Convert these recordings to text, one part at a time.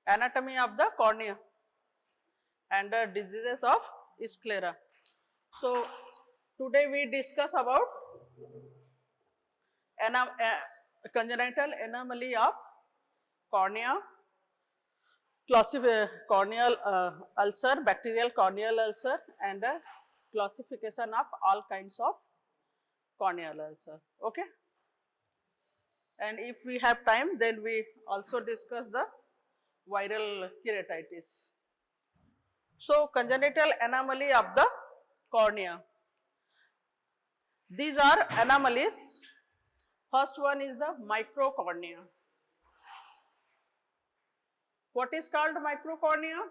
Anatomy of the cornea and the diseases of sclera. So today we discuss about congenital anomaly of cornea, corneal ulcer, bacterial corneal ulcer, and classification of all kinds of corneal ulcer. Okay. And if we have time, then we also discuss the viral keratitis. So, congenital anomaly of the cornea. These are anomalies. First one is the microcornea. What is called microcornea?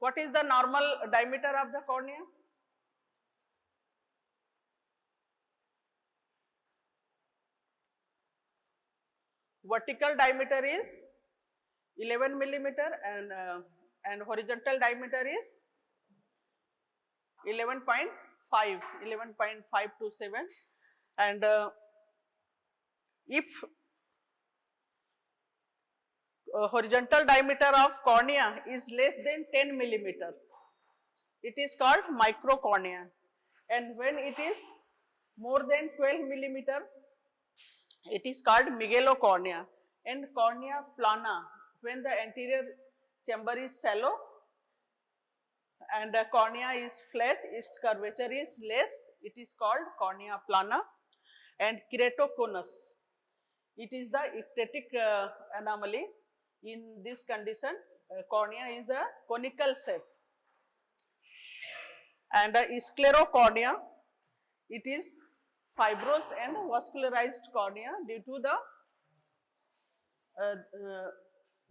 What is the normal diameter of the cornea? Vertical diameter is 11 millimeter and horizontal diameter is 11.527, and if horizontal diameter of cornea is less than 10 millimeter, it is called microcornea, and when it is more than 12 millimeter, it is called megalocornea. And cornea plana, when the anterior chamber is shallow and the cornea is flat, its curvature is less, it is called cornea plana. And keratoconus, it is the ectatic anomaly. In this condition, cornea is a conical shape. And sclerocornea, it is fibrosed and vascularized cornea due to the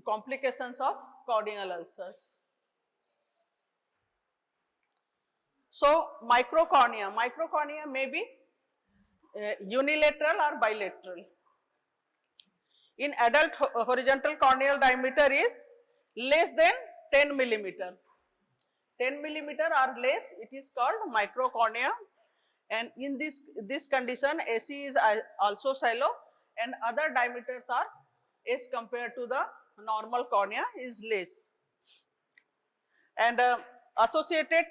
complications of corneal ulcers. So, microcornea may be unilateral or bilateral. In adult, horizontal corneal diameter is less than 10 millimeter. 10 millimeter or less, it is called microcornea, and in this condition, AC is also shallow and other diameters are as compared to the normal cornea is less. And associated,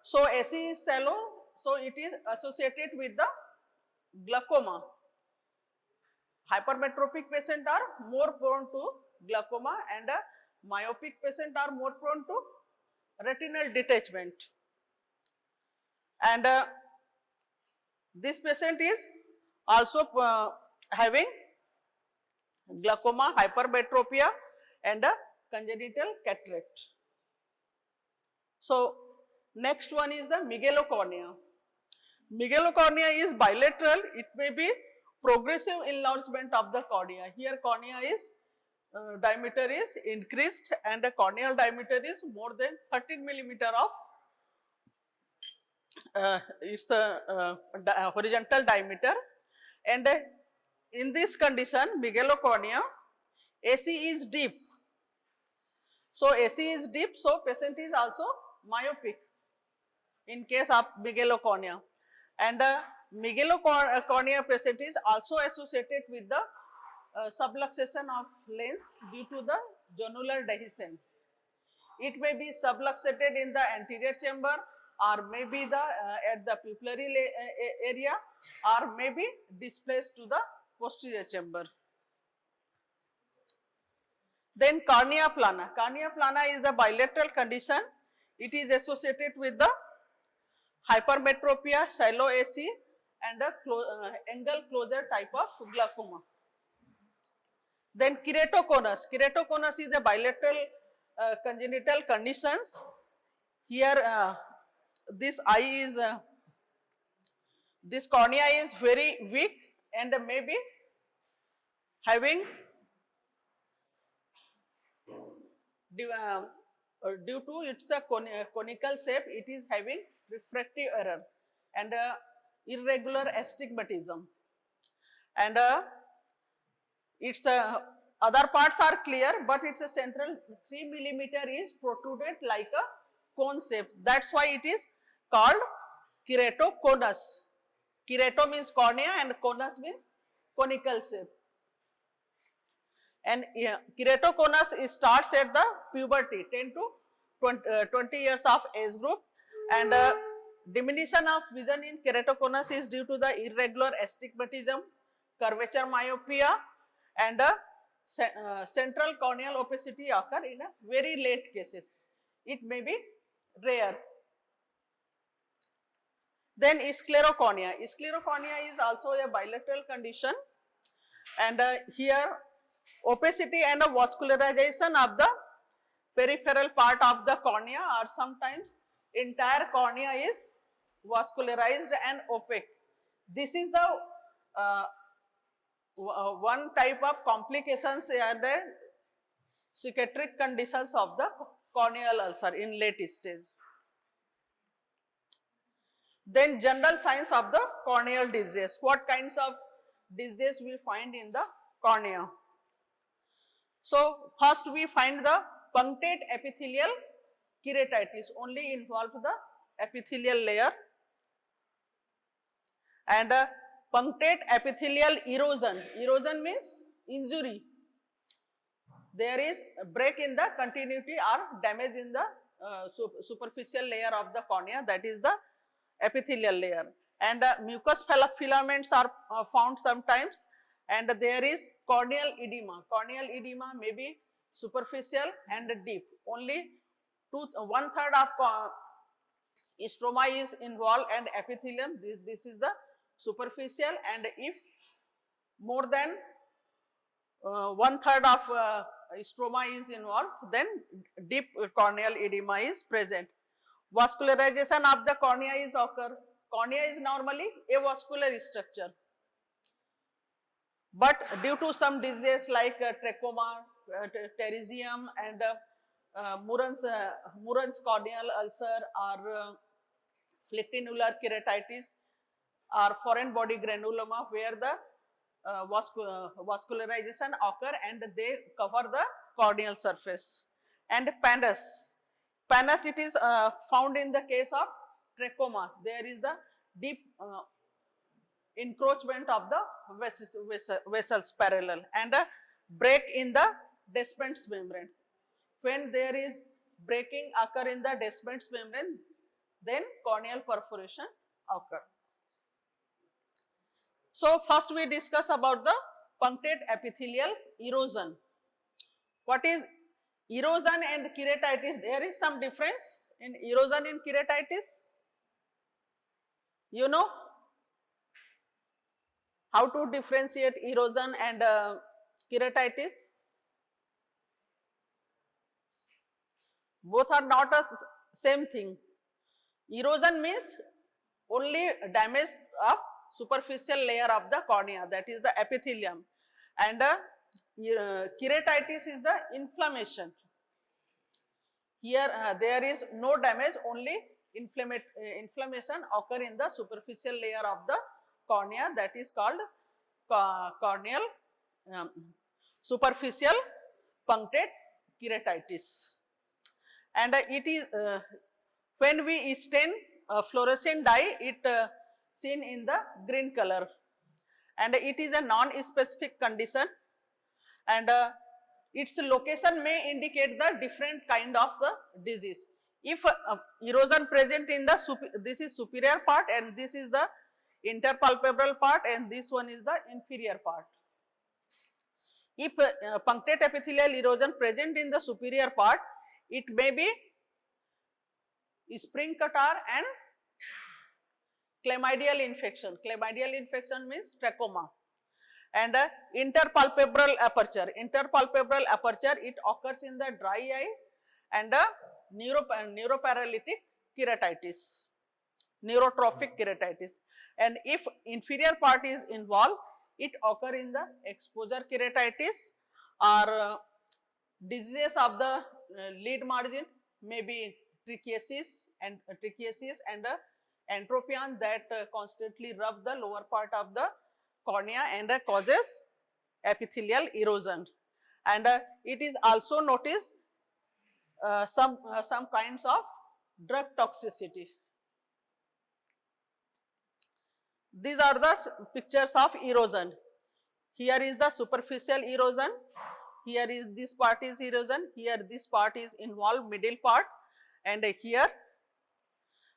so AC is shallow, so it is associated with the glaucoma. Hypermetropic patients are more prone to glaucoma, and myopic patients are more prone to retinal detachment. And this patient is also having glaucoma, hypermetropia, and congenital cataract. So, next one is the megalocornea. Megalocornea is bilateral. It may be progressive enlargement of the cornea. Here cornea is diameter is increased and the corneal diameter is more than 13 millimeter of its horizontal diameter, and in this condition megalocornea, AC is deep. So, AC is deep, so patient is also myopic in case of megalocornea, and megalocornea patient is also associated with the subluxation of lens due to the zonular dehiscence. It may be subluxated in the anterior chamber, or may be the at the pupillary area, or may be displaced to the posterior chamber. Then cornea plana. Cornea plana is the bilateral condition. It is associated with the hypermetropia, shallow AC, and a angle closure type of glaucoma. Then keratoconus. Keratoconus is a bilateral congenital conditions. Here this eye is this cornea is very weak and maybe having due to its conical shape, it is having refractive error and irregular astigmatism, and its other parts are clear, but its central 3 millimeter is protruded like a cone shape. That's why it is called keratoconus. Kerato means cornea and conus means conical shape. And keratoconus starts at the puberty, 10 to 20 years of age group, and diminution of vision in keratoconus is due to the irregular astigmatism, curvature myopia, and central corneal opacity occur in a very late cases. It may be rare. Then sclerocornea. Sclerocornea is also a bilateral condition, and here opacity and vascularization of the peripheral part of the cornea, or sometimes entire cornea is vascularized and opaque. This is the one type of complications and psychiatric conditions of the corneal ulcer in late stage. Then general signs of the corneal disease. What kinds of disease we find in the cornea? So first we find the punctate epithelial keratitis, only involve the epithelial layer, and punctate epithelial erosion. Erosion means injury. There is a break in the continuity or damage in the superficial layer of the cornea, that is the epithelial layer, and mucous filaments are found sometimes, and there is corneal edema. Corneal edema may be superficial and deep. Only 1/3 of stroma is involved and epithelium. This is the superficial, and if more than 1/3 of stroma is involved, then deep corneal edema is present. Vascularization of the cornea is occur. Cornea is normally avascular structure, but due to some disease like trachoma, pterygium, and Murray's corneal ulcer, or fletinular keratitis, or foreign body granuloma, where the vascularization occur and they cover the corneal surface. And pannus. Pannus, it is found in the case of trachoma. There is the deep encroachment of the vessels parallel, and a break in the Descemet's membrane. When there is breaking occur in the Descemet's membrane, then corneal perforation occur. So first we discuss about the punctate epithelial erosion. What is erosion and keratitis? There is some difference in erosion and keratitis. You know how to differentiate erosion and keratitis? Both are not a same thing. Erosion means only damage of superficial layer of the cornea, that is the epithelium, and keratitis is the inflammation. Here there is no damage, only inflammation occur in the superficial layer of the cornea, that is called corneal superficial punctate keratitis. And it is when we stain fluorescent dye, it seen in the green color, and it is a non-specific condition, and its location may indicate the different kind of the disease. If erosion present in the this is superior part, and this is the interpalpebral part, and this one is the inferior part. If punctate epithelial erosion present in the superior part, it may be spring catarrh and chlamydial infection. Chlamydial infection means trachoma. And interpalpebral aperture. Interpalpebral aperture, it occurs in the dry eye, and neuroparalytic keratitis, neurotrophic keratitis. And if inferior part is involved, it occur in the exposure keratitis, or diseases of the lid margin, may be trichiasis and entropion, that constantly rub the lower part of the cornea and causes epithelial erosion. And it is also noticed some kinds of drug toxicity. These are the pictures of erosion. Here is the superficial erosion. here is this part is erosion, here this part is involved, middle part, and here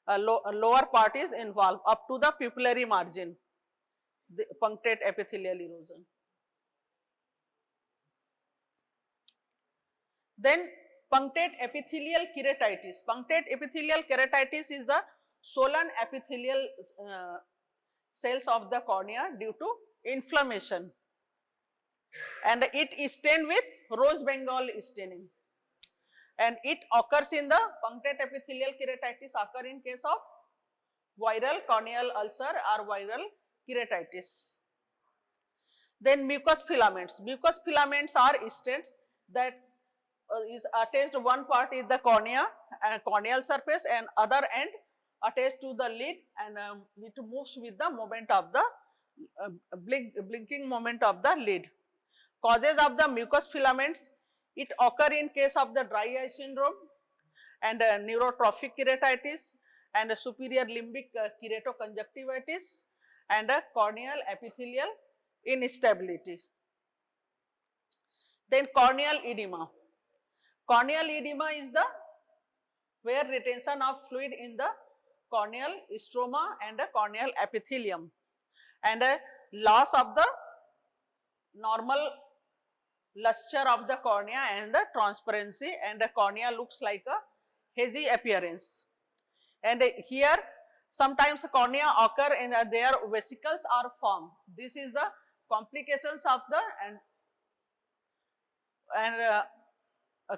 a lower part is involved up to the pupillary margin, the punctate epithelial erosion. Then punctate epithelial keratitis. Punctate epithelial keratitis is the swollen epithelial cells of the cornea due to inflammation, and it is stained with rose Bengal staining, and it occurs in the punctate epithelial keratitis occur in case of viral corneal ulcer or viral keratitis. Then mucous filaments. Mucous filaments are stents that is attached, one part is the cornea and corneal surface, and other end attached to the lid, and it moves with the movement of the blinking moment of the lid. Causes of the mucous filaments, it occur in case of the dry eye syndrome and neurotrophic keratitis and superior limbic keratoconjunctivitis and corneal epithelial instability. Then corneal edema. Corneal edema is the where retention of fluid in the corneal stroma and corneal epithelium, and loss of the normal luster of the cornea and the transparency, and the cornea looks like a hazy appearance. And here sometimes cornea occur and their vesicles are formed. This is the complications of the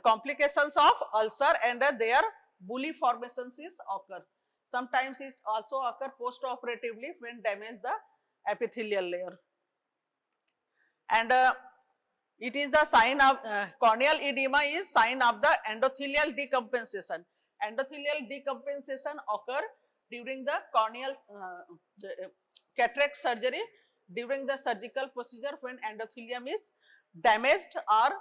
complications of ulcer, and their bully formations is occur. Sometimes it also occur post-operatively when damage the epithelial layer. And it is the sign of corneal edema is sign of the endothelial decompensation. Endothelial decompensation occur during the corneal cataract surgery, during the surgical procedure when endothelium is damaged, or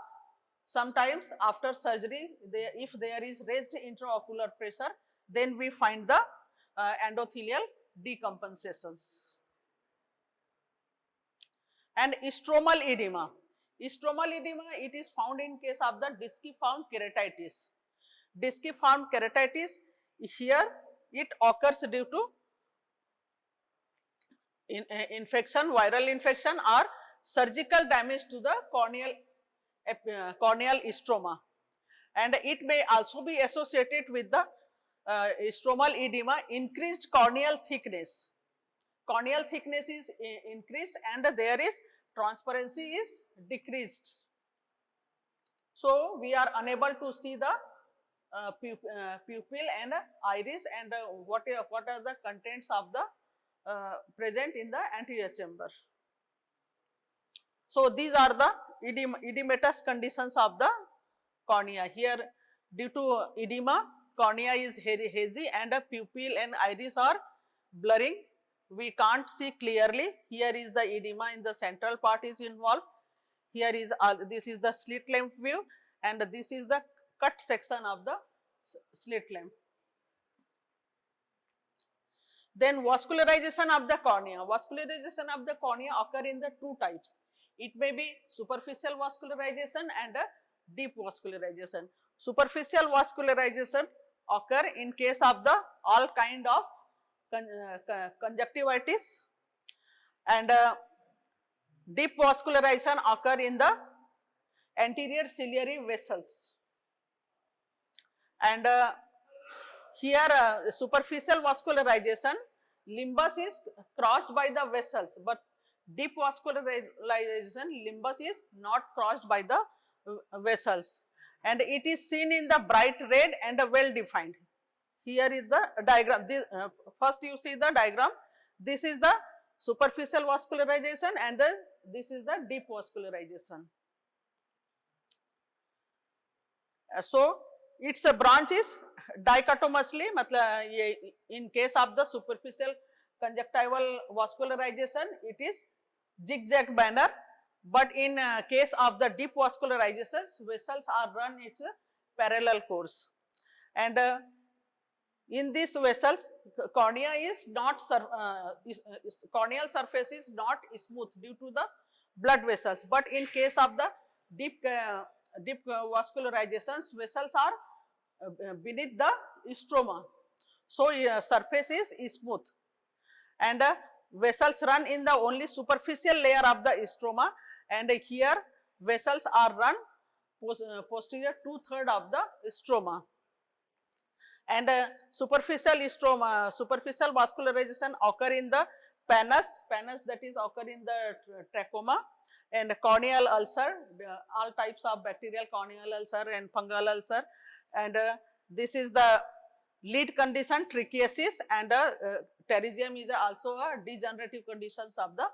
sometimes after surgery if there is raised intraocular pressure, then we find the endothelial decompensations. And stromal edema. Stromal edema, it is found in case of the disciform keratitis. Disciform keratitis, here it occurs due to infection, viral infection or surgical damage to the corneal stroma, and it may also be associated with the stromal edema, increased corneal thickness. Corneal thickness is increased and there is transparency is decreased. So we are unable to see the pupil and iris, and what are the contents of the present in the anterior chamber. So these are the edematous conditions of the cornea. Here due to edema, cornea is hazy and a pupil and iris are blurring. We can't see clearly. Here is the edema in the central part is involved. Here is this is the slit lamp view, and this is the cut section of the slit lamp. Then vascularization of the cornea. Vascularization of the cornea occur in the two types. It may be superficial vascularization and a deep vascularization. Superficial vascularization occur in case of the all kind of conjunctivitis, and deep vascularization occur in the anterior ciliary vessels. And here superficial vascularization, limbus is crossed by the vessels, but deep vascularization, limbus is not crossed by the vessels, and it is seen in the bright red and well defined. Here is the diagram. This, first you see the diagram. This is the superficial vascularization and this is the deep vascularization. So its branch is dichotomously, in case of the superficial conjunctival vascularization it is zigzag manner, but in case of the deep vascularization, vessels are run its parallel course, and in these vessels cornea is not corneal surface is not smooth due to the blood vessels, but in case of the deep vascularizations, vessels are beneath the stroma. So surface is smooth, and vessels run in the only superficial layer of the stroma, and here vessels are run posterior 2/3 of the stroma. And superficial stroma, superficial vascularization occur in the pannus that is occur in the trachoma, and corneal ulcer, all types of bacterial corneal ulcer and fungal ulcer, and this is the lead condition trichiasis, and pterygium is also a degenerative conditions of the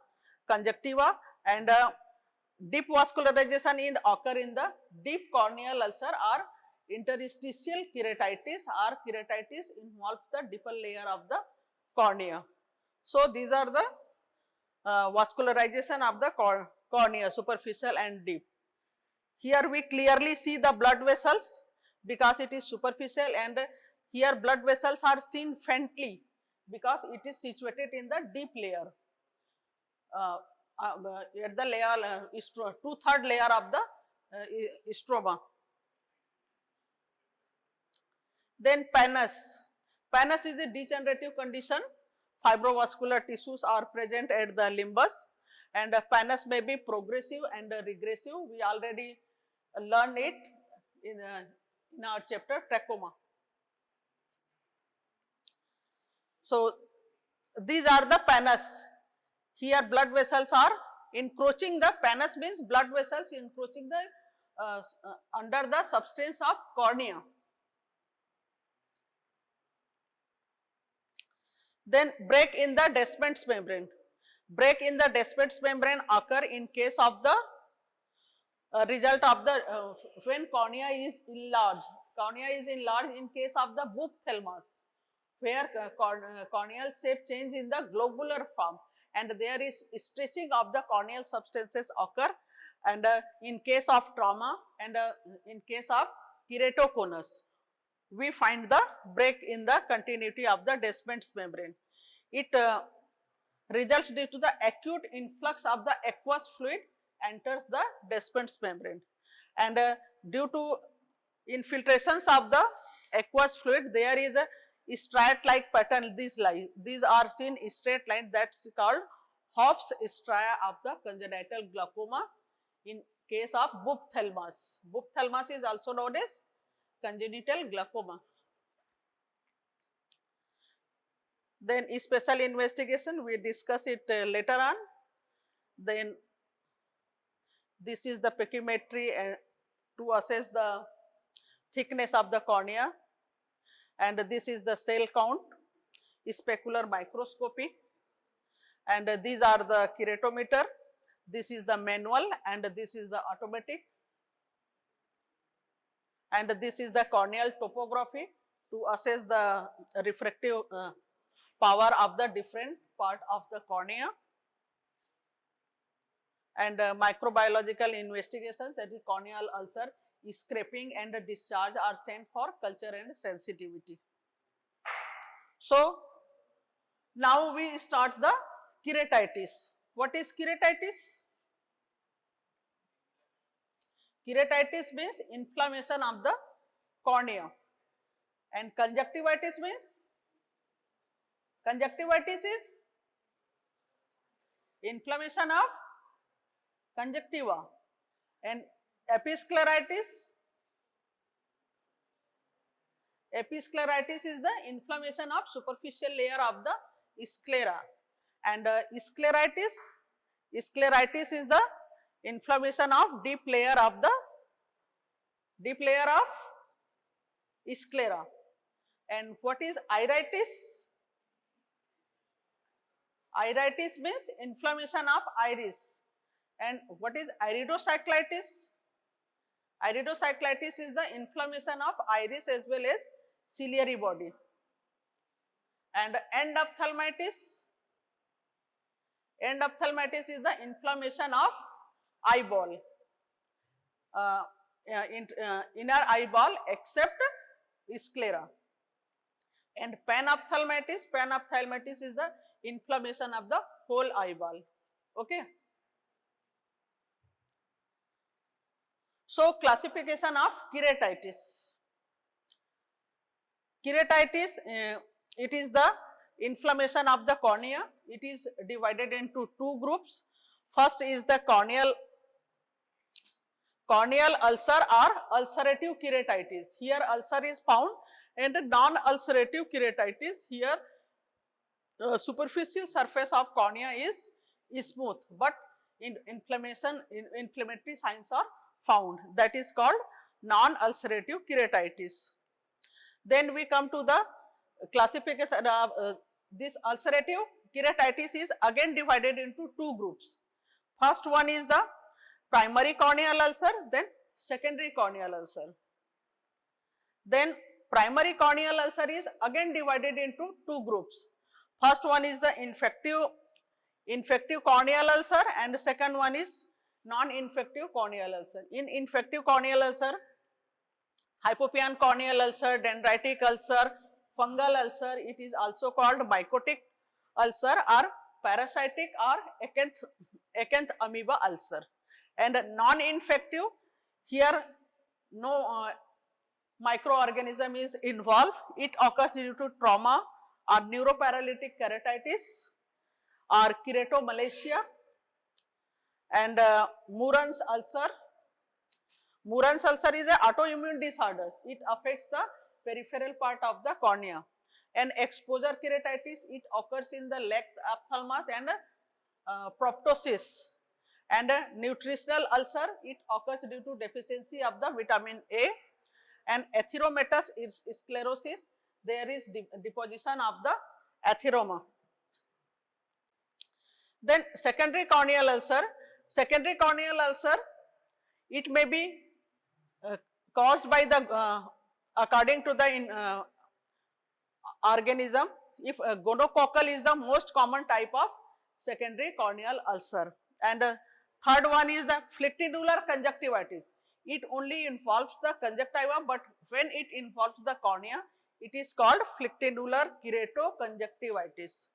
conjunctiva, and deep vascularization in occur in the deep corneal ulcer or interstitial keratitis, or keratitis involves the deeper layer of the cornea. So these are the vascularization of the cornea, superficial and deep. Here we clearly see the blood vessels because it is superficial, and here blood vessels are seen faintly because it is situated in the deep layer. At the layer 2/3 layer of the stroma. Then pannus. Pannus is a degenerative condition. Fibrovascular tissues are present at the limbus, and pannus may be progressive and regressive. We already learned it in our chapter trachoma. So these are the pannus. Here blood vessels are encroaching the pannus, means blood vessels encroaching the under the substance of cornea. Then break in the Descemet's membrane. Break in the Descemet's membrane occur in case of the result of the when cornea is enlarged. Cornea is enlarged in case of the Boophthalmus, where corneal shape change in the globular form, and there is stretching of the corneal substances occur, and in case of trauma, and in case of keratoconus, we find the break in the continuity of the Descemet's membrane. It results due to the acute influx of the aqueous fluid enters the Descemet's membrane, and due to infiltrations of the aqueous fluid, there is a striate-like pattern. These are seen straight line, that's called Hoff's stria of the congenital glaucoma in case of Boophthalmus. Boophthalmus is also known as congenital glaucoma. Then special investigation, we discuss it later on. Then this is the pachymetry to assess the thickness of the cornea, and this is the cell count, specular microscopy, and these are the keratometer, this is the manual, and this is the automatic, and this is the corneal topography to assess the refractive power of the different part of the cornea, and microbiological investigations, that is corneal ulcer, scraping and discharge are sent for culture and sensitivity. So now we start the keratitis. What is keratitis? Keratitis means inflammation of the cornea, and conjunctivitis means, conjunctivitis is inflammation of conjunctiva, and episcleritis is the inflammation of superficial layer of the sclera, and scleritis is the inflammation of deep layer of sclera. And what is iritis? Iritis means inflammation of iris. And what is iridocyclitis? Iridocyclitis is the inflammation of iris as well as ciliary body. And endophthalmitis is the inflammation of eyeball, inner eyeball except sclera. And panophthalmitis is the inflammation of the whole eyeball. Okay. So classification of keratitis. Keratitis, it is the inflammation of the cornea. It is divided into two groups. First is the corneal ulcer or ulcerative keratitis. Here ulcer is found, and non-ulcerative keratitis. Here superficial surface of cornea is smooth, but inflammatory signs are found. That is called non-ulcerative keratitis. Then we come to the classification of this ulcerative keratitis is again divided into two groups. First one is the primary corneal ulcer, then secondary corneal ulcer. Then primary corneal ulcer is again divided into two groups. First one is the infective corneal ulcer, and the second one is non-infective corneal ulcer. In infective corneal ulcer, hypopian corneal ulcer, dendritic ulcer, fungal ulcer, it is also called mycotic ulcer or parasitic or acanthamoeba amoeba ulcer. And non-infective, here no microorganism is involved. It occurs due to trauma or neuroparalytic keratitis or keratomalacia. And Murray's ulcer. Murray's ulcer is an autoimmune disorder. It affects the peripheral part of the cornea. And exposure keratitis, it occurs in the left ophthalmos and proptosis. And nutritional ulcer, it occurs due to deficiency of the vitamin A. And atheromatous sclerosis, there is deposition of the atheroma. Then secondary corneal ulcer. Secondary corneal ulcer, it may be caused by the according to the organism. If gonococcal is the most common type of secondary corneal ulcer. And third one is the flectinular conjunctivitis. It only involves the conjunctiva, but when it involves the cornea, it is called flectinular keratoconjunctivitis.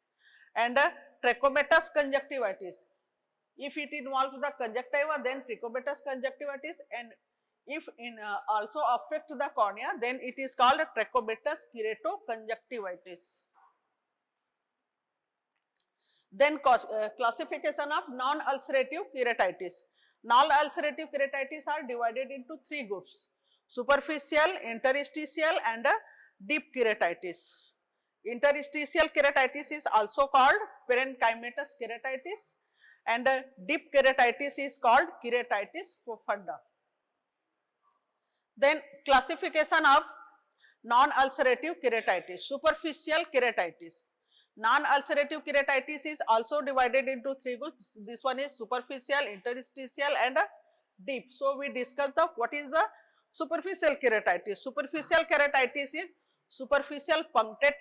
And trichomatous conjunctivitis. If it involves the conjunctiva, then trichomatous conjunctivitis, and if also affect the cornea, then it is called trichomatous keratoconjunctivitis. Then classification of non-ulcerative keratitis. Non-ulcerative keratitis are divided into three groups: superficial, interstitial, and deep keratitis. Interstitial keratitis is also called parenchymatous keratitis, and deep keratitis is called keratitis profunda. Then classification of non-ulcerative keratitis. Superficial keratitis. Non-ulcerative keratitis is also divided into three groups. This one is superficial, interstitial, and deep. So we discussed what is the superficial keratitis. Superficial keratitis is superficial punctate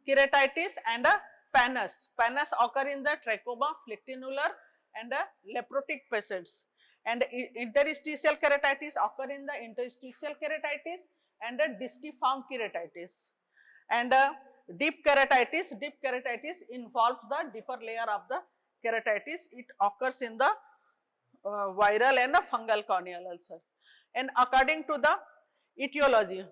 keratitis and pannus. Pannus occur in the trachoma, flectinular, and leprotic patients. And interstitial keratitis occur in the interstitial keratitis and disciform keratitis. And deep keratitis involves the deeper layer of the keratitis. It occurs in the viral and fungal corneal ulcer. And according to the etiology,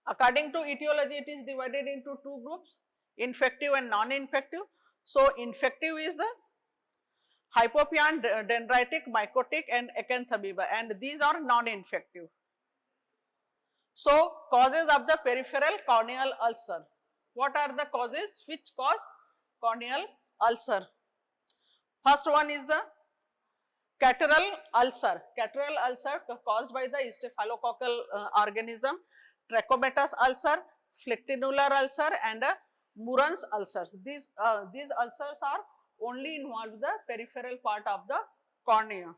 it is divided into two groups: infective and non-infective. So infective is the hypopian, dendritic, mycotic, and acanthamoeba, and these are non-infective. So causes of the peripheral corneal ulcer. What are the causes which cause corneal ulcer? First one is the catarrhal ulcer. Catarrhal ulcer caused by the staphylococcal organism, trichomatous ulcer, flectinular ulcer, and Murray's ulcer. These ulcers are only involve the peripheral part of the cornea.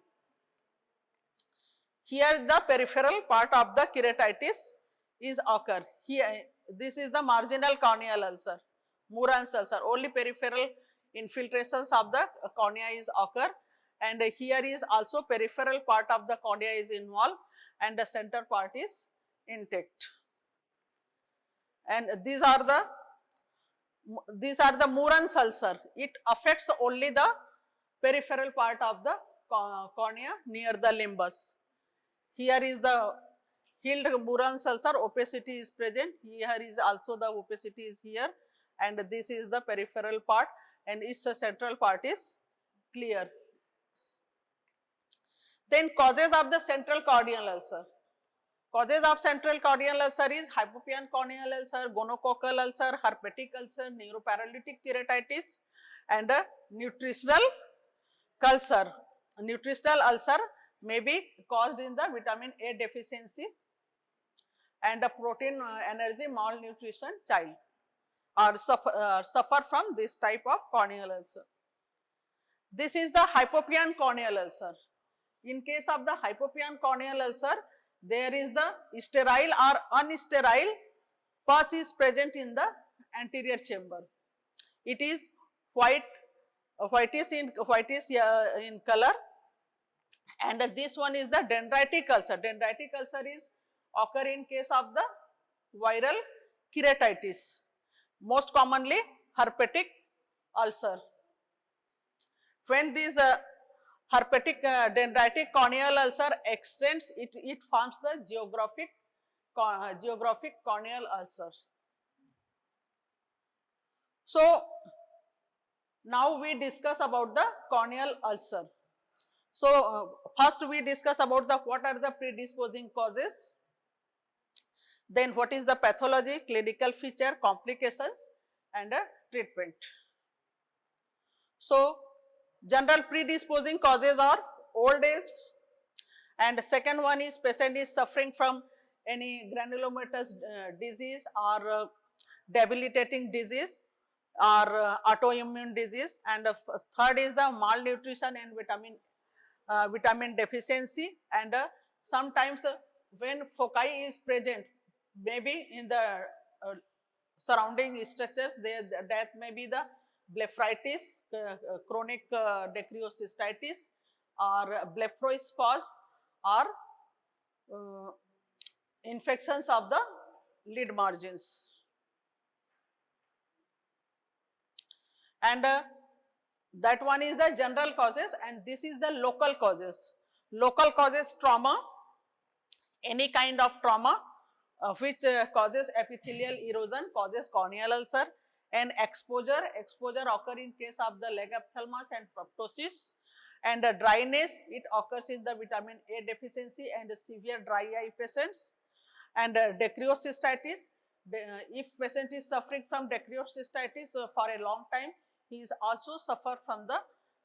Here the peripheral part of the keratitis is occur. Here this is the marginal corneal ulcer, Murray's ulcer. Only peripheral infiltrations of the cornea is occur, and here is also peripheral part of the cornea is involved, and the center part is intact. And these are the Murray's ulcer. It affects only the peripheral part of the cornea near the limbus. Here is the Hildebrand's ulcer, opacity is present. Here is also the opacity is here, and this is the peripheral part, and its central part is clear. Then causes of the central corneal ulcer. Causes of central corneal ulcer is hypopyon corneal ulcer, gonococcal ulcer, herpetic ulcer, neuroparalytic keratitis, and a nutritional ulcer. Nutritional ulcer may be caused in the vitamin A deficiency and a protein energy malnutrition child or suffer from this type of corneal ulcer. This is the hypopyon corneal ulcer. In case of the hypopyon corneal ulcer, there is the sterile or unsterile pus is present in the anterior chamber. It is whitish in color, and this one is the dendritic ulcer. Dendritic ulcer is occur in case of the viral keratitis, most commonly herpetic ulcer. When this herpetic dendritic corneal ulcer extends, it forms the geographic corneal ulcers. So now we discuss about the corneal ulcer. So first we discuss about the what are the predisposing causes, then what is the pathology, clinical feature, complications, and treatment. So general predisposing causes are old age, and second one is patient is suffering from any granulomatous disease or debilitating disease or autoimmune disease, and third is the malnutrition and vitamin deficiency, and sometimes when foci is present, maybe in the surrounding structures, that may be the blepharitis, chronic dacryocystitis, or blepharospasm, or infections of the lid margins. And that one is the general causes, and this is the local causes. Local causes, trauma, any kind of trauma which causes epithelial erosion, causes corneal ulcer, and exposure occur in case of the leg ophthalmos and proptosis, and dryness, it occurs in the vitamin A deficiency and severe dry eye patients, and dacryocystitis, if patient is suffering from dacryocystitis for a long time, he is also suffer from the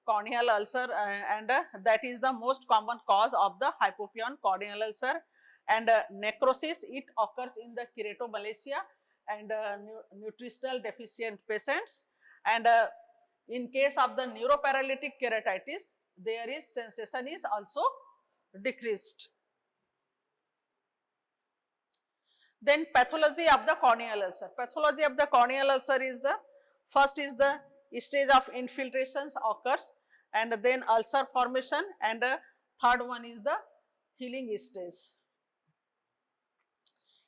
corneal ulcer, and that is the most common cause of the hypopyon corneal ulcer. And necrosis, it occurs in the keratomalacia and nutritional deficient patients, and in case of the neuroparalytic keratitis, there is sensation is also decreased. Then pathology of the corneal ulcer. Pathology of the corneal ulcer is the first is the stage of infiltrations occurs, and then ulcer formation, and third one is the healing stage.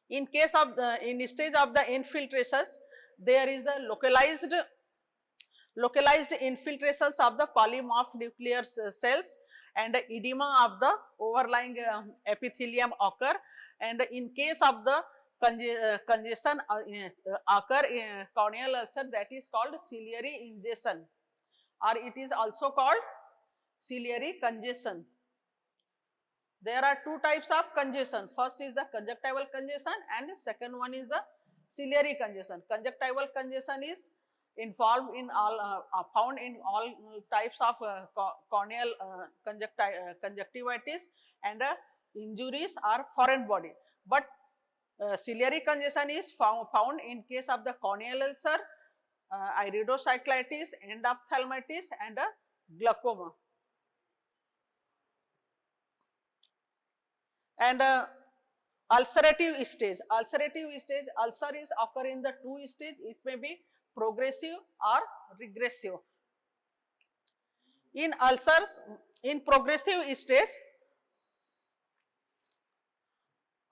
In case of the stage of the infiltrations, there is the localized infiltrations of the polymorph nuclear cells, and edema of the overlying epithelium occur, and in case of the congestion occur in corneal ulcer, that is called ciliary ingestion, or it is also called ciliary congestion. There are two types of congestion. First is the conjunctival congestion, and second one is the ciliary congestion. Conjunctival congestion is involved in all found in all types of corneal conjunctivitis and injuries or foreign body, but ciliary congestion is found in case of the corneal ulcer, iridocyclitis, endophthalmitis, and glaucoma. And ulcerative stage, ulcer is occur in the two stage, it may be progressive or regressive. In ulcers, in progressive stage,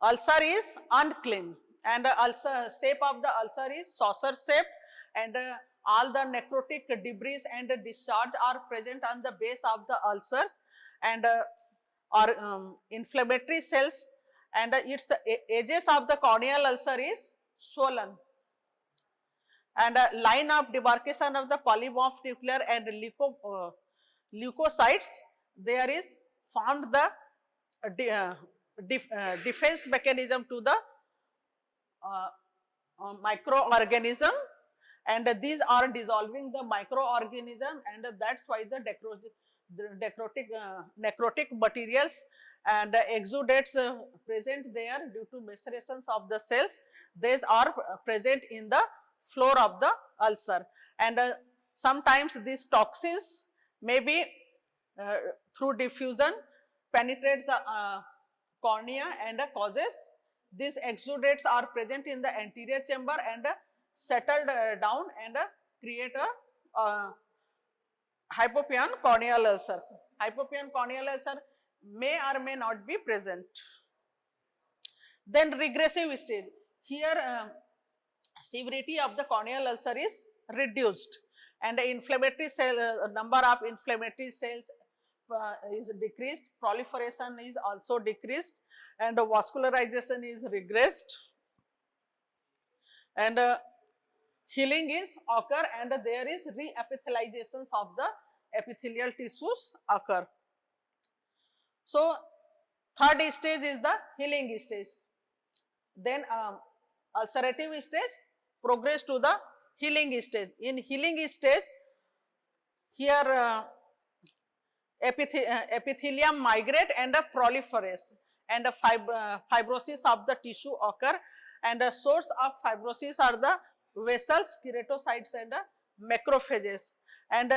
ulcer is unclean, and ulcer shape of the ulcer is saucer shape, and all the necrotic debris and discharge are present on the base of the ulcers, and or inflammatory cells, and its edges of the corneal ulcer is swollen, and a line of demarcation of the polymorph nuclear and leukocytes, there is formed the defense mechanism to the microorganism, and these are dissolving the microorganism, and that's why the necrotic materials and exudates present there due to macerations of the cells. These are present in the floor of the ulcer, and sometimes these toxins may be through diffusion penetrate the cornea and causes these exudates are present in the anterior chamber and settled down and create a hypopion corneal ulcer. Hypopion corneal ulcer may or may not be present. Then regressive stage. Here severity of the corneal ulcer is reduced, and the inflammatory cell number of inflammatory cells is decreased, proliferation is also decreased, and vascularization is regressed, and healing is occur, and there is reepithelizations of the epithelial tissues occur. So third stage is the healing stage. Then ulcerative stage progress to the healing stage. In healing stage, here epithelium migrate and proliferate, and fibrosis of the tissue occur, and the source of fibrosis are the vessels, keratocytes and macrophages, and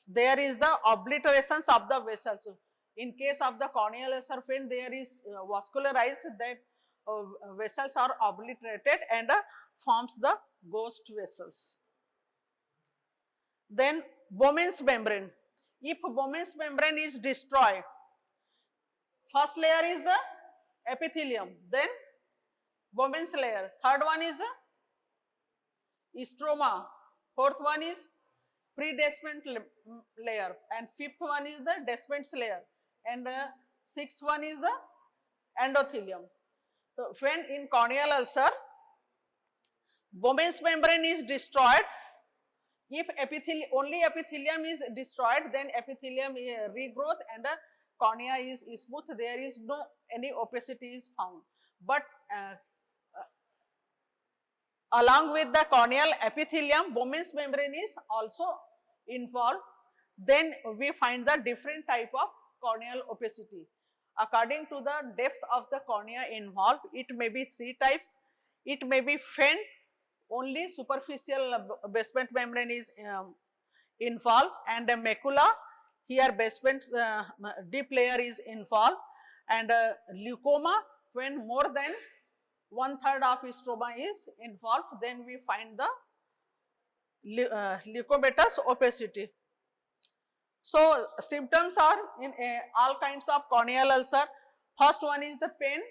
there is the obliterations of the vessels. In case of the corneal ulcer, when there is vascularized, that vessels are obliterated and forms the ghost vessels. Then Bowman's membrane. If Bowman's membrane is destroyed, first layer is the epithelium, then Bowman's layer, third one is the stroma, fourth one is pre-descent layer, and fifth one is the descent layer, and sixth one is the endothelium. So when in corneal ulcer, Bowman's membrane is destroyed, if only epithelium is destroyed, then epithelium regrowth and cornea is smooth, there is no any opacity is found. But along with the corneal epithelium, Bowman's membrane is also involved. Then we find the different type of corneal opacity. According to the depth of the cornea involved, it may be three types. It may be faint, only superficial basement membrane is involved, and the macula, here basement deep layer is involved, and leucoma, when more than 1/3 of stroma is involved, then we find the leucomatous opacity. So symptoms are in all kinds of corneal ulcer. First one is the pain,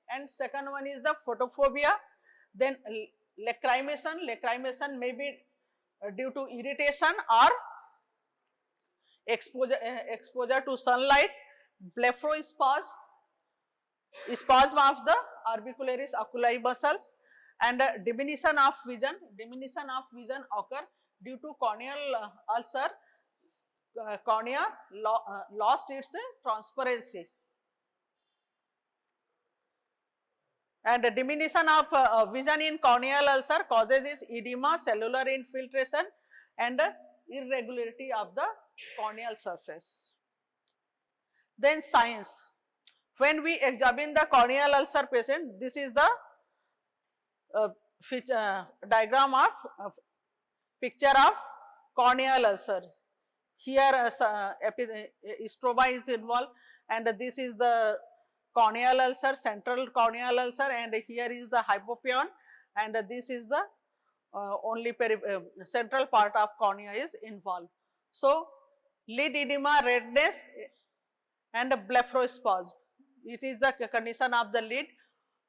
and second one is the photophobia. Then lacrimation. Lacrimation may be due to irritation or exposure to sunlight. Blepharospasm, spasm of the orbicularis oculi muscles, and diminution of vision. Diminution of vision occur due to corneal ulcer. Cornea lost its transparency, and the diminution of vision in corneal ulcer causes is edema, cellular infiltration, and irregularity of the corneal surface. Then signs. When we examine the corneal ulcer patient, this is the diagram of picture of corneal ulcer. Here stroma is involved, and this is the corneal ulcer, central corneal ulcer, and here is the hypopion, and this is the only central part of cornea is involved. So lid edema, redness, and blepharospasm, it is the condition of the lid,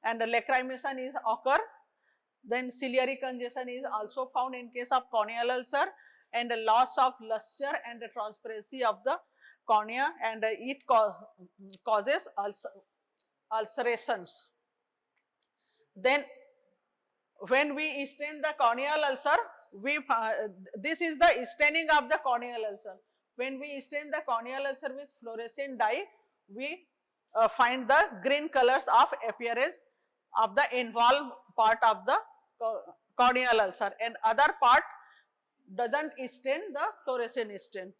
and lacrimation is occur. Then ciliary congestion is also found in case of corneal ulcer, and the loss of luster and the transparency of the cornea, and it causes ulcerations. Then when we stain the corneal ulcer, this is the staining of the corneal ulcer. When we stain the corneal ulcer with fluorescent dye, we find the green colors of appearance of the involved part of the corneal ulcer, and other part doesn't stain the fluorescent stain.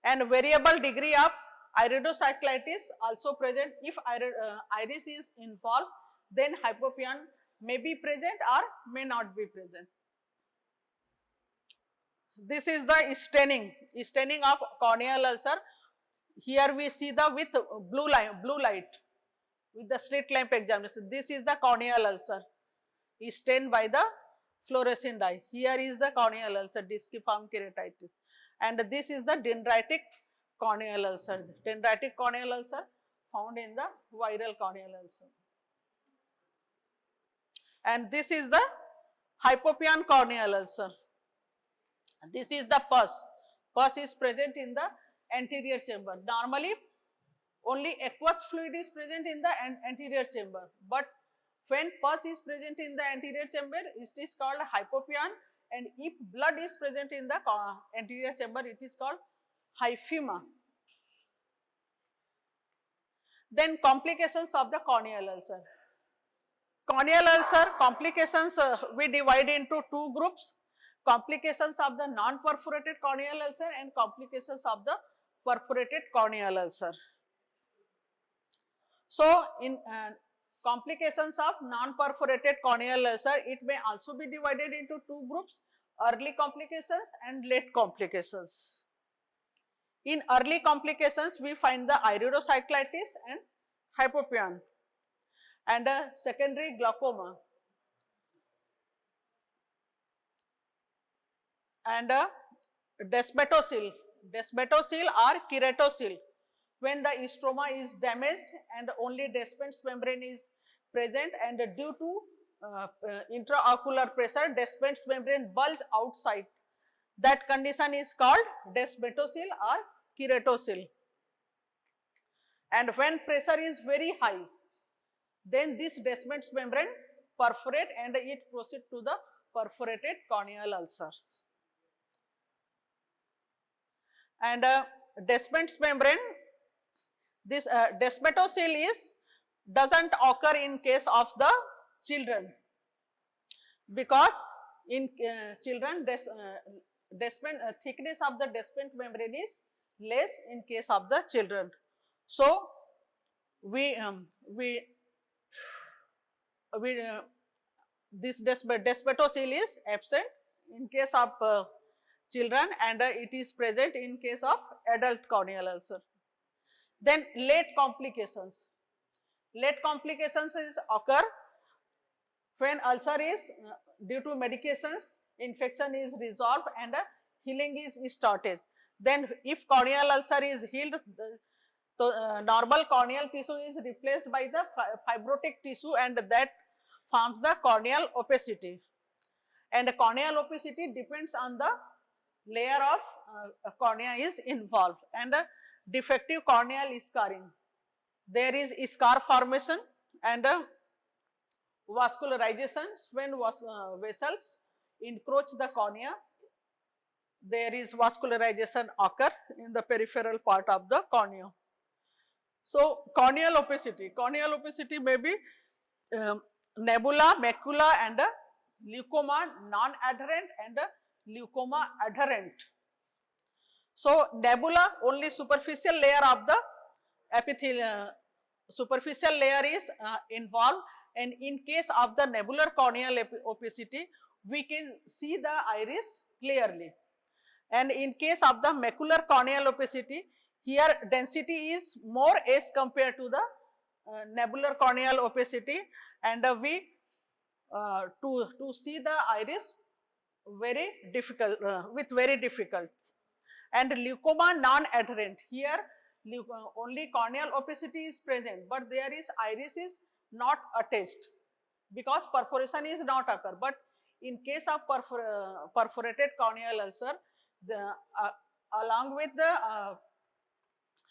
And variable degree of iridocyclitis also present. If iris is involved, then hypopyon may be present or may not be present. This is the staining of corneal ulcer. Here we see the with blue light with the slit lamp examination. This is the corneal ulcer stained by the fluorescent dye. Here is the corneal ulcer, disciform keratitis, and this is the dendritic corneal ulcer. Dendritic corneal ulcer found in the viral corneal ulcer. And this is the hypopyon corneal ulcer. This is the pus. Pus is present in the anterior chamber. Normally, only aqueous fluid is present in the anterior chamber, but when pus is present in the anterior chamber, it is called hypopyon, and if blood is present in the anterior chamber, it is called hyphema. Then complications of the corneal ulcer. Corneal ulcer complications we divide into two groups: complications of the non-perforated corneal ulcer and complications of the perforated corneal ulcer. So, in complications of non-perforated corneal ulcer, it may also be divided into two groups: early complications and late complications. In early complications, we find the iridocyclitis and hypopyon, and secondary glaucoma, and desmetocele or keratocele. When the stroma is damaged and only Descemet's membrane is present, and due to intraocular pressure, Descemet's membrane bulge outside, that condition is called desmetocele or keratocele. And when pressure is very high, then this Descemet's membrane perforate and it proceed to the perforated corneal ulcer. And Descemet's membrane, this desmetocele doesn't occur in case of the children, because in children thickness of the Descemet membrane is less in case of the children. So this desmetocele is absent in case of children, and it is present in case of adult corneal ulcer. Then late complications. Late complications occur when ulcer is due to medications, infection is resolved and healing is started. Then if corneal ulcer is healed, the normal corneal tissue is replaced by the fibrotic tissue, and that forms the corneal opacity. And corneal opacity depends on the layer of cornea is involved, and defective corneal scarring. There is scar formation and vascularization. When vessels encroach the cornea, there is vascularization occur in the peripheral part of the cornea. So corneal opacity may be nebula, macula, and leucoma non-adherent and leucoma adherent. So nebula, only superficial layer of the epithelium, superficial layer is involved, and in case of the nebular corneal opacity, we can see the iris clearly. And in case of the macular corneal opacity, here density is more as compared to the nebular corneal opacity, and we to see the iris very difficult, with very difficult. And leucoma non-adherent, here only corneal opacity is present, but there is iris is not attached because perforation is not occur. But in case of perforated corneal ulcer, the along with the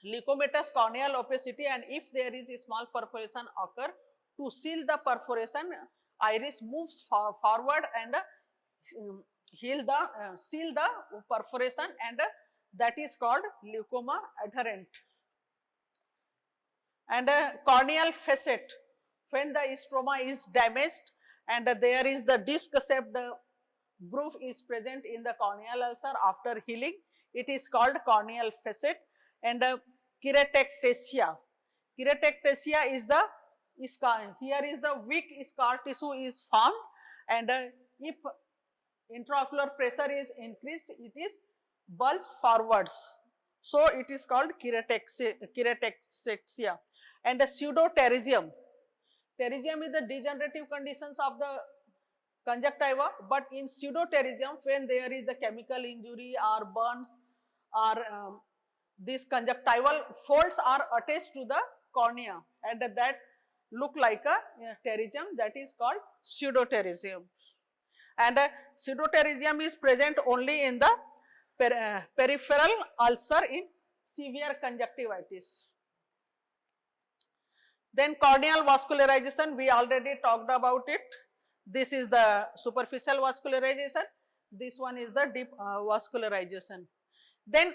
leukomatous corneal opacity, and if there is a small perforation occur, to seal the perforation, iris moves forward and seal the perforation, and that is called leukoma adherent. And corneal facet, when the stroma is damaged and there is the disc-shaped groove is present in the corneal ulcer after healing, it is called corneal facet. And keratectasia. Keratectasia is the here is the weak scar tissue is formed, and if intraocular pressure is increased, it is bulge forwards. So it is called keratectasia. And the pseudopterygium. Pterygium is the degenerative conditions of the conjunctiva, but in pseudopterygium, when there is the chemical injury or burns or these conjunctival folds are attached to the cornea, and that look like a pterygium, that is called pseudopterygium. And pseudopterygium is present only in the peripheral ulcer in severe conjunctivitis. Then corneal vascularization, we already talked about it. This is the superficial vascularization, this one is the deep vascularization. Then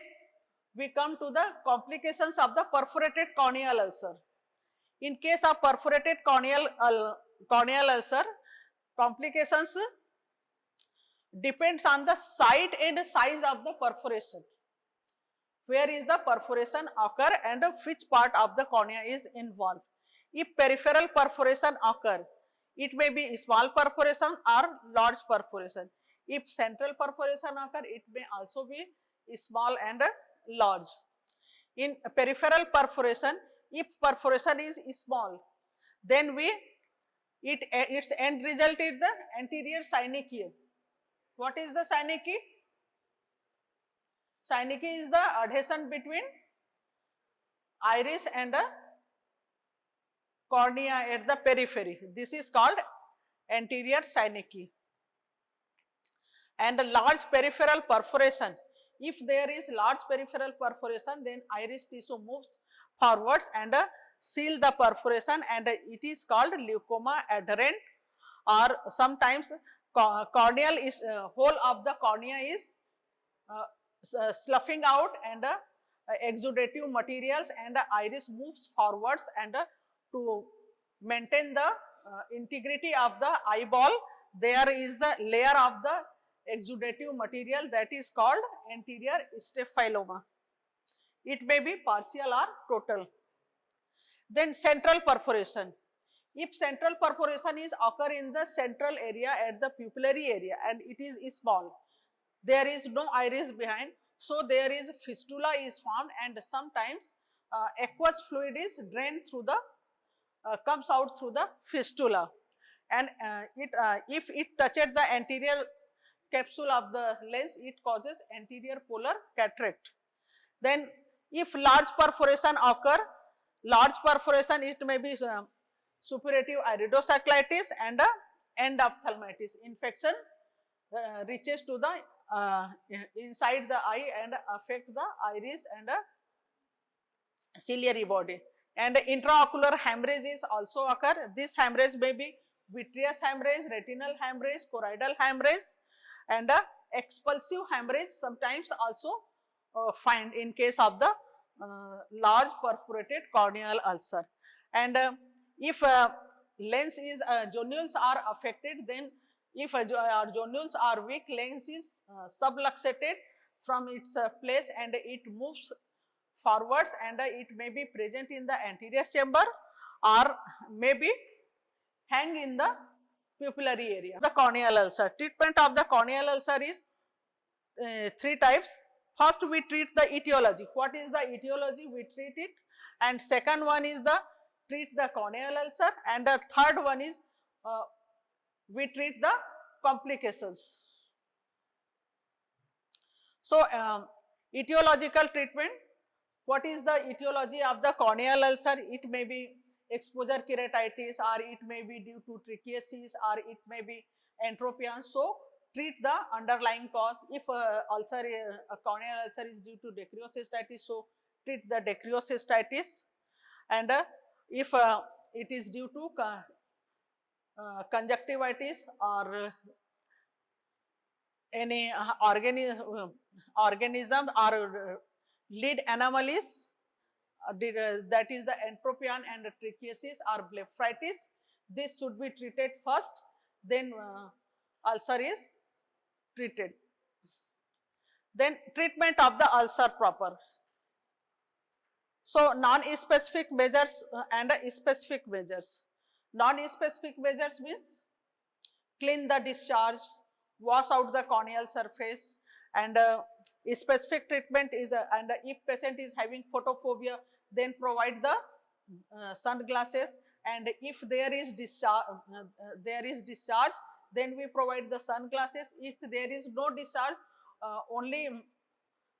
we come to the complications of the perforated corneal ulcer. In case of perforated corneal ulcer, complications depends on the site and size of the perforation. Where is the perforation occur and which part of the cornea is involved. If peripheral perforation occur, it may be small perforation or large perforation. If central perforation occur, it may also be small and large. In peripheral perforation, if perforation is small, then its end result is the anterior synechia. What is the synechia? Synechia is the adhesion between iris and the cornea at the periphery. This is called anterior synechia. And the large peripheral perforation, if there is large peripheral perforation, then iris tissue moves forwards and seal the perforation, and it is called leukoma adherent, or sometimes corneal is whole of the cornea is sloughing out and exudative materials, and the iris moves forwards, and to maintain the integrity of the eyeball, there is the layer of the exudative material that is called anterior staphyloma. It may be partial or total. Then central perforation. If central perforation is occur in the central area at the pupillary area and it is small, there is no iris behind, so there is fistula is formed, and sometimes aqueous fluid is drained through the comes out through the fistula, and if it touches the anterior capsule of the lens, it causes anterior polar cataract. Then if large perforation occur, large perforation, it may be suppurative iridocyclitis and endophthalmitis. Infection reaches to the inside the eye and affect the iris and ciliary body. And intraocular hemorrhage is also occur. This hemorrhage may be vitreous hemorrhage, retinal hemorrhage, choroidal hemorrhage, and expulsive hemorrhage sometimes also find in case of the large perforated corneal ulcer. And if lens is zonules are affected, then if zonules are weak, lens is subluxated from its place and it moves forwards, and it may be present in the anterior chamber or may be hang in the pupillary area. The corneal ulcer. Treatment of the corneal ulcer is three types. First, we treat the etiology. What is the etiology? We treat it. And second one is the treat the corneal ulcer, and the third one is we treat the complications. So, etiological treatment. What is the etiology of the corneal ulcer? It may be exposure keratitis, or it may be due to trichiasis, or it may be entropion. So, treat the underlying cause. If ulcer, a corneal ulcer is due to dacryocystitis, so treat the dacryocystitis, and if it is due to conjunctivitis or any organism or lid anomalies, that is the entropion and trichiasis or blepharitis, this should be treated first, then ulcer is treated. Then treatment of the ulcer proper. So non-specific measures and specific measures. Non-specific measures means clean the discharge, wash out the corneal surface, and specific treatment is and if patient is having photophobia, then provide the sunglasses, and if there is discharge, then we provide the sunglasses. If there is no discharge, only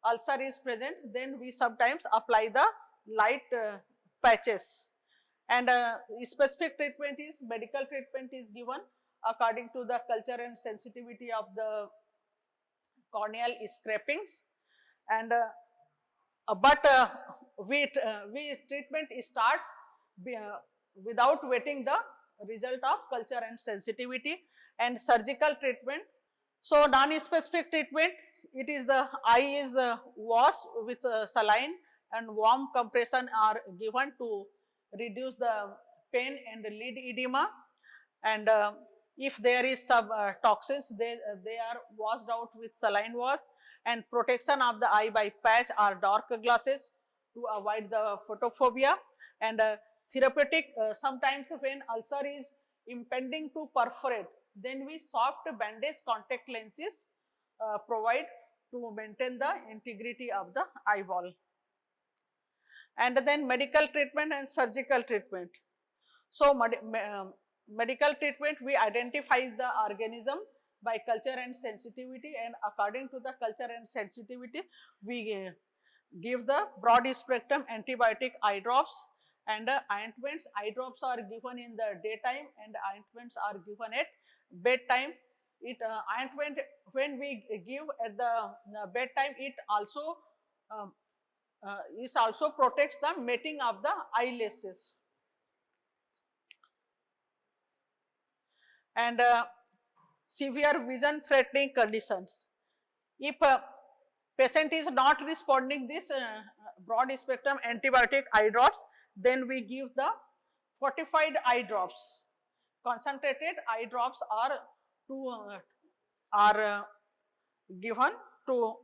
ulcer is present, then we sometimes apply the light patches. And specific treatment is, medical treatment is given according to the culture and sensitivity of the corneal scrapings, and we treatment start without waiting the result of culture and sensitivity. And surgical treatment, so non-specific treatment, it is the eye is washed with saline and warm compression are given to reduce the pain and lid edema, and if there is some toxins, they are washed out with saline wash, and protection of the eye by patch or dark glasses to avoid the photophobia. And therapeutic, sometimes when ulcer is impending to perforate, then we soft bandage contact lenses provide to maintain the integrity of the eyeball. And then medical treatment and surgical treatment. So medical treatment, we identify the organism by culture and sensitivity, and according to the culture and sensitivity, we give the broad spectrum antibiotic eye drops and ointments. Eye drops are given in the daytime and ointments are given at bedtime. It ointment, when we give at the bedtime, it also protects the matting of the eyelashes. And severe vision threatening conditions. If patient is not responding this broad spectrum antibiotic eye drops, then we give the fortified eye drops. Concentrated eye drops are given to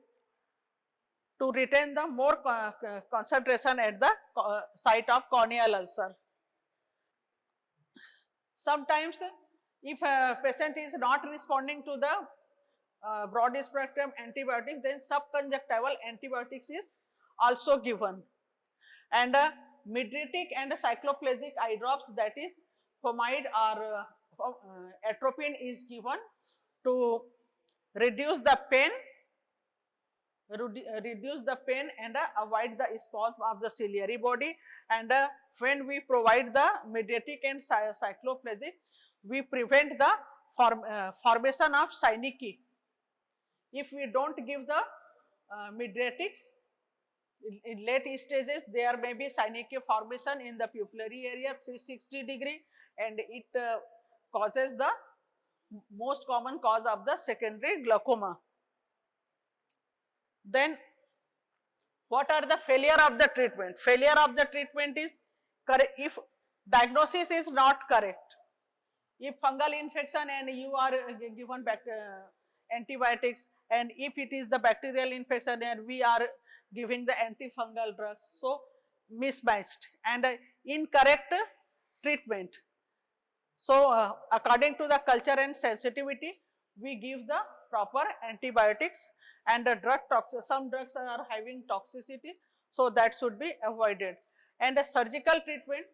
retain the more concentration at the site of corneal ulcer. Sometimes if a patient is not responding to the broad spectrum antibiotics, then subconjunctival antibiotics is also given. And mydriatic and cycloplegic eye drops, that is pomade or atropine, is given to reduce the pain and avoid the spasm of the ciliary body. And when we provide the mydriatic and cycloplegic, we prevent the formation of synecdoche. If we don't give the mydriatics, in late stages there may be synecdoche formation in the pupillary area 360 degree, and it causes the most common cause of the secondary glaucoma. Then what are the failure of the treatment? Failure of the treatment is if diagnosis is not correct. If fungal infection and you are given antibiotics, and if it is the bacterial infection and we are giving the antifungal drugs, so mismatched and incorrect treatment. So according to the culture and sensitivity, we give the proper antibiotics, and the some drugs are having toxicity, so that should be avoided. And the surgical treatment,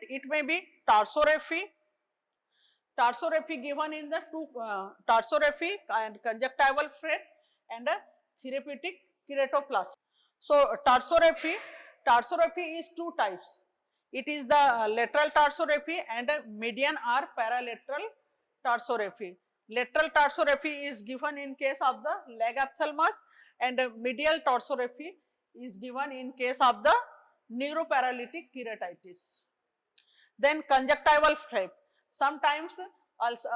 it may be tarsorrhaphy given in the two tarsorrhaphy and conjunctival fret, and therapeutic keratoplasty. So tarsorrhaphy is two types. It is the lateral tarsorrhaphy and median or paralateral tarsorrhaphy. Lateral torsorrhaphy is given in case of the leg ophthalmos, and medial torsorrhaphy is given in case of the neuroparalytic keratitis. Then conjunctival flap. Sometimes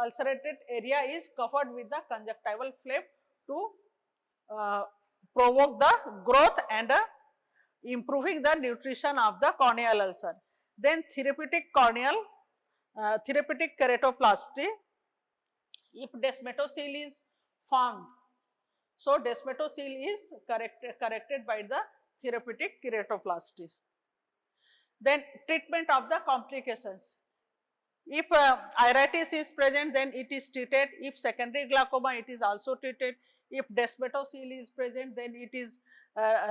ulcerated area is covered with the conjunctival flap to provoke the growth and improving the nutrition of the corneal ulcer. Then therapeutic keratoplasty. If desmetocele is formed, so desmetocele is corrected by the therapeutic keratoplasty. Then treatment of the complications. If iritis is present, then it is treated. If secondary glaucoma, it is also treated. If desmetocele is present, then it is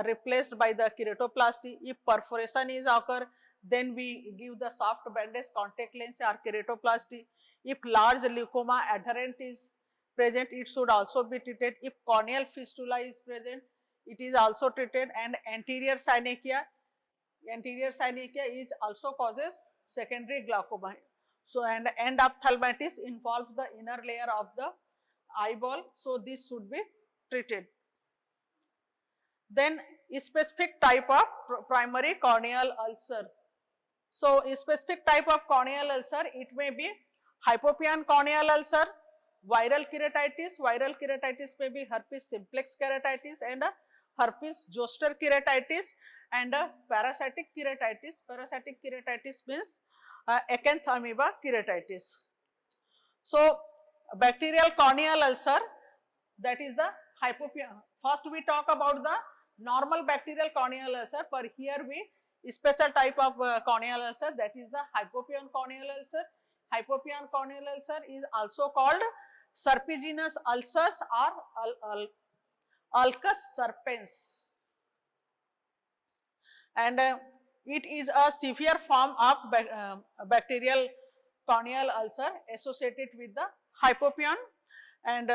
replaced by the keratoplasty. If perforation is occur, then we give the soft bandage contact lens or keratoplasty. If large leukoma adherent is present, it should also be treated. If corneal fistula is present, it is also treated. And anterior synechia is also causes secondary glaucoma. So, and endophthalmitis involves the inner layer of the eyeball, so this should be treated. Then specific type of primary corneal ulcer. So, specific type of corneal ulcer, it may be hypopian corneal ulcer, viral keratitis may be herpes simplex keratitis and herpes zoster keratitis, and parasitic keratitis means acanthamoeba keratitis. So, bacterial corneal ulcer, that is the hypopian. First we talk about the normal bacterial corneal ulcer, but here we special type of corneal ulcer, that is the hypopian corneal ulcer. Hypopian corneal ulcer is also called serpiginous ulcers or ulcus serpens, and it is a severe form of bacterial corneal ulcer associated with the hypopion, and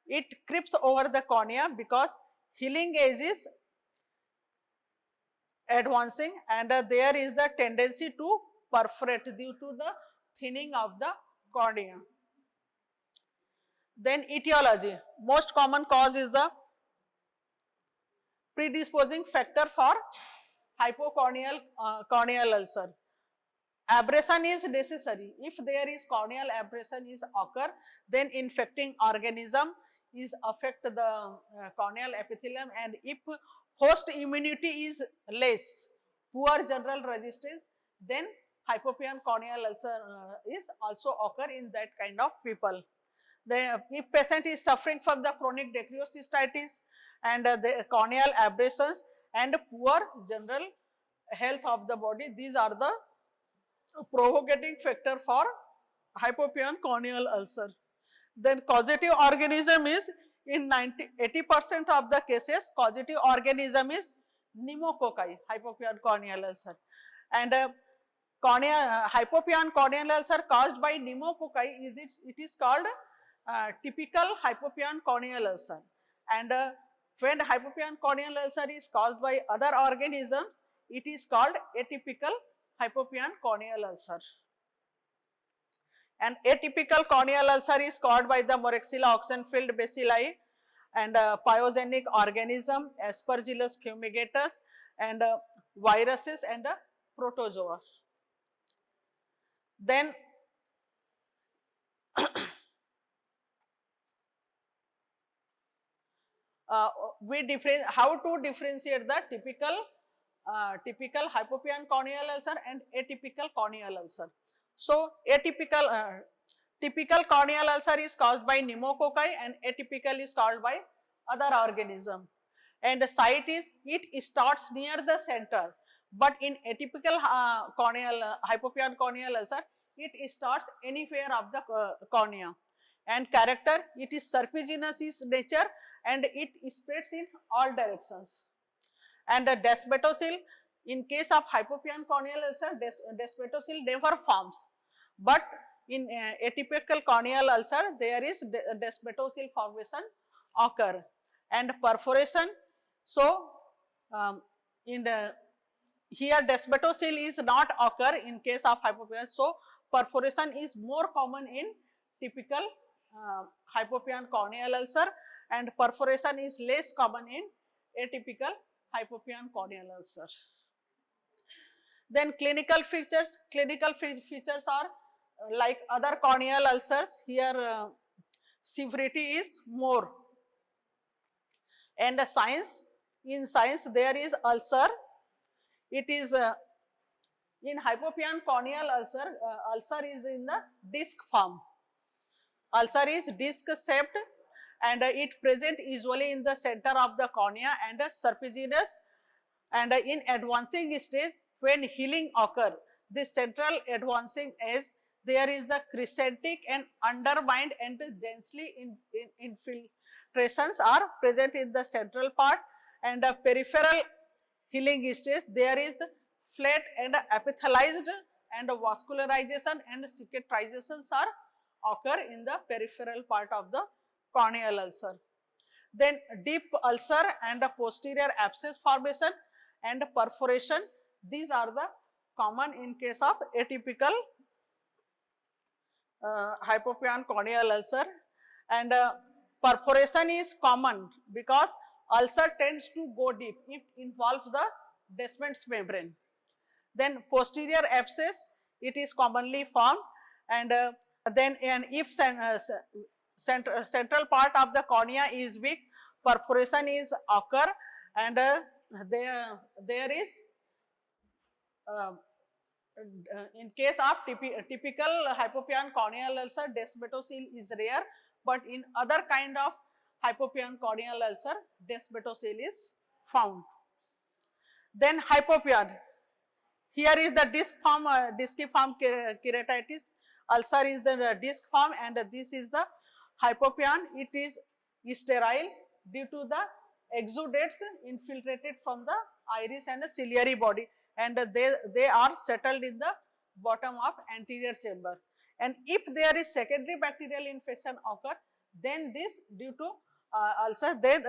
it creeps over the cornea because healing age is advancing, and there is the tendency to perforate due to the thinning of the cornea. Then etiology, most common cause is the predisposing factor for hypocorneal corneal ulcer. Abrasion is necessary. If there is corneal abrasion is occur, then infecting organism is affect the corneal epithelium, and if host immunity is less, poor general resistance, then hypopian corneal ulcer is also occur in that kind of people. If patient is suffering from the chronic dacryocystitis and the corneal abrasions and poor general health of the body, these are the provocating factor for hypopian corneal ulcer. Then causative organism is in 80% of the cases, causative organism is pneumococci, hypopian corneal ulcer, and hypopian corneal ulcer caused by pneumococci it is called typical hypopian corneal ulcer, and when hypopian corneal ulcer is caused by other organism, it is called atypical hypopian corneal ulcer. And atypical corneal ulcer is caused by the Moraxilla oxenfeld bacilli and pyogenic organism, Aspergillus fumigatus, and viruses and protozoa. Then how to differentiate the typical hypopian corneal ulcer and atypical corneal ulcer. So, typical corneal ulcer is caused by pneumococci and atypical is caused by other organism, and the site is it starts near the center, but in atypical hypopian corneal ulcer it starts anywhere of the cornea, and character it is serpiginous is nature and it spreads in all directions. And the desmetocele, in case of hypopian corneal ulcer, desmetocele never forms, but in atypical corneal ulcer there is desmetocele formation occur, and perforation. So, in the here desmetocele is not occur in case of hypopian, so perforation is more common in typical hypopian corneal ulcer, and perforation is less common in atypical hypopian corneal ulcer. Then clinical features. Clinical features are like other corneal ulcers. Here severity is more. And the signs, in signs there is ulcer. It is in hypopian corneal ulcer, ulcer is in the disc form. Ulcer is disc shaped and it present usually in the center of the cornea and serpiginous, and in advancing stage when healing occur, this central advancing age, there is the crescentic and undermined and densely infiltrations are present in the central part, and the peripheral healing stage there is flat and epithelialized, and vascularization and cicatrizations are occur in the peripheral part of the corneal ulcer. Then deep ulcer and the posterior abscess formation and perforation, these are the common in case of atypical hypopian corneal ulcer, and perforation is common because ulcer tends to go deep, it involves the Descemet's membrane. Then posterior abscess, it is commonly formed, and then if central part of the cornea is weak, perforation is occur, and there is in case of typical hypopian corneal ulcer, descemetocele is rare, but in other kind of hypopian corneal ulcer, descemetocele is found. Then hypopian, here is the disciform keratitis, ulcer is the disc form, and this is the hypopian. It is sterile due to the exudates infiltrated from the iris and the ciliary body, and they are settled in the bottom of anterior chamber. And if there is secondary bacterial infection occur, then this due to ulcer, then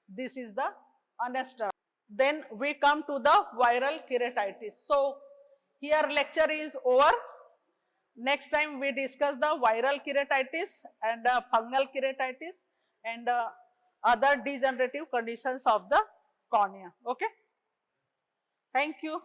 this is the undisturbed. Then we come to the viral keratitis. So here lecture is over. Next time we discuss the viral keratitis and fungal keratitis and other degenerative conditions of the cornea. Okay. Thank you.